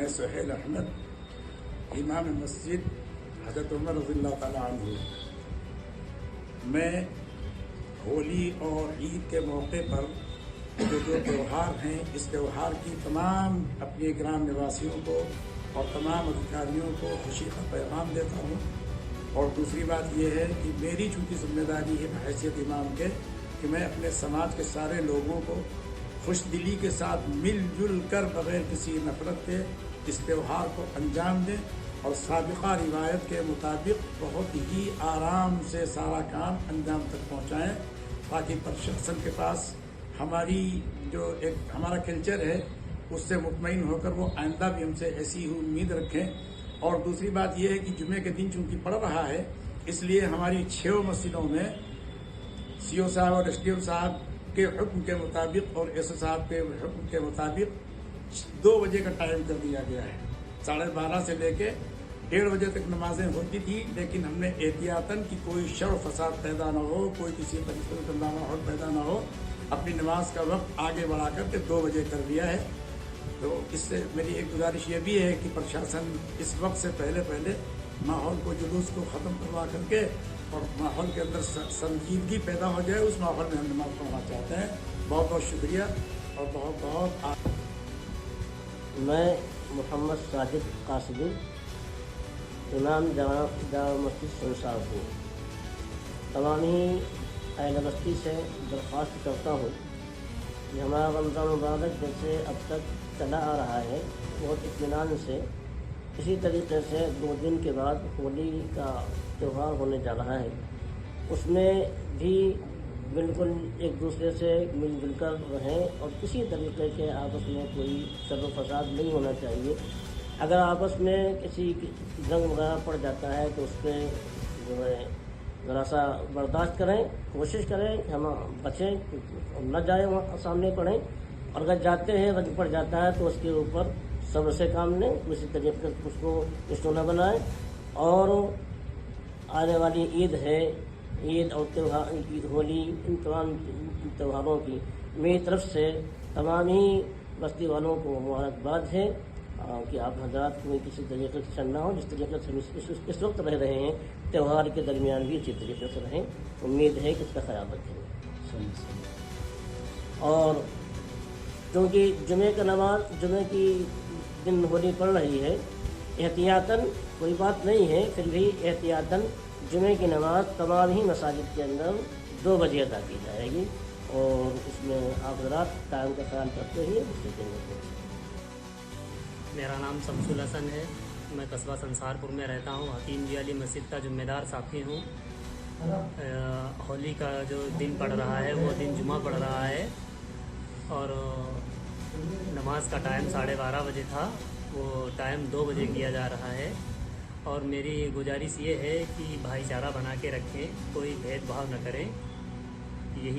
میں سہیل احمد، امام مسجد حضرت عمر رضی اللہ تعالیٰ عنہ۔ میں ہولی اور عید کے موقع پر جو تیوہار ہیں، اس تیوہار کی تمام اپنے گرام نواسیوں کو اور تمام ادھیکاریوں کو خوشی کا پیغام دیتا ہوں۔ اور دوسری بات یہ ہے کہ میری چونکہ ذمہ داری ہے بحیثیت امام کے کہ میں اپنے سماج کے سارے لوگوں کو خوش دلی کے ساتھ مل جل کر بغیر کسی نفرت کے اس تیوہار کو انجام دیں اور سابقہ روایت کے مطابق بہت ہی آرام سے سارا کام انجام تک پہنچائیں، تاکہ پرشخصن کے پاس ہماری جو ایک ہمارا کلچر ہے اس سے مطمئن ہو کر وہ آئندہ بھی ہم سے ایسی ہی امید رکھیں۔ اور دوسری بات یہ ہے کہ جمعے کے دن چونکہ پڑ رہا ہے، اس لیے ہماری 6 مسجدوں میں سی او صاحب اور ایس ڈی او صاحب کے حکم کے مطابق اور ایس او صاحب کے حکم کے مطابق 2 بجے کا ٹائم کر دیا گیا ہے۔ 12:30 سے لے کے 1:30 بجے تک نمازیں ہوتی تھی، لیکن ہم نے احتیاطاً کہ کوئی شر و فساد پیدا نہ ہو، کوئی کسی طریقے کا ماحول پیدا نہ ہو، اپنی نماز کا وقت آگے بڑھا کر کے 2 بجے کر دیا ہے۔ تو اس سے میری ایک گزارش یہ بھی ہے کہ پرشاسن اس وقت سے پہلے ماحول کو، جلوس کو ختم کروا کر کے اور ماحول کے اندر سنجیدگی پیدا ہو جائے، اس ماحول میں ہم نماز پڑھنا چاہتے ہیں۔ بہت بہت شکریہ اور بہت بہت میں محمد ساجد قاسمی، امام جامع مسجد سنسار ہوں۔ تمام ہی اہل بستی سے درخواست کرتا ہوں کہ ہمارا رمضان مبارک جیسے اب تک چلا آ رہا ہے، بہت اطمینان سے اسی طریقے سے 2 دن کے بعد ہولی کا تیوہار ہونے جا رہا ہے، اس میں بھی بالکل ایک دوسرے سے مل جل کر رہیں اور کسی طریقے کے آپس میں کوئی شر و فساد نہیں ہونا چاہیے۔ اگر آپس میں کسی جنگ وغیرہ پڑ جاتا ہے تو اس پہ جو ہے ذرا سا برداشت کریں، کوشش کریں کہ ہم بچیں، نہ جائیں وہاں سامنے پڑھیں، اور اگر جاتے ہیں رنج پڑ جاتا ہے تو اس کے اوپر صبر سے کام لیں، کسی طریقے سے اس کو ایشو نہ بنائیں۔ اور آنے والی عید ہے، عید اور تیوہار، ہولی، ان تمام تیوہاروں کی میری طرف سے تمام ہی بستی والوں کو مبارکباد ہے کہ آپ حضرات کو کسی طریقے سے شر نہ ہو، جس طریقے سے ہم اس وقت رہ رہے ہیں تیوہار کے درمیان بھی اسی طریقے سے رہیں۔ امید ہے کہ اس کا خیال رکھیں گے۔ اور کیونکہ جمعے کی دن ہولی پڑ رہی ہے، احتیاطاً کوئی بات نہیں ہے، پھر بھی احتیاطاً جمعے کی نماز تمام ہی مساجد کے اندر 2 بجے ادا کی جائے گی، اور اس میں آپ حضرات ٹائم کا خیال کرتے ہوئے اس سے دیں گے۔ میرا نام شمس الحسن ہے، میں قصبہ سنسار پور میں رہتا ہوں، حکیم جی علی مسجد کا ذمہ دار ساتھی ہوں۔ ہولی کا جو دن پڑ رہا ہے وہ دن جمعہ پڑ رہا ہے، اور نماز کا ٹائم 12:30 بجے تھا، وہ ٹائم 2 بجے کیا جا رہا ہے۔ اور میری گزارش یہ ہے کہ بھائی چارہ بنا کے رکھیں، کوئی بھید بھاؤ نہ کریں، یہی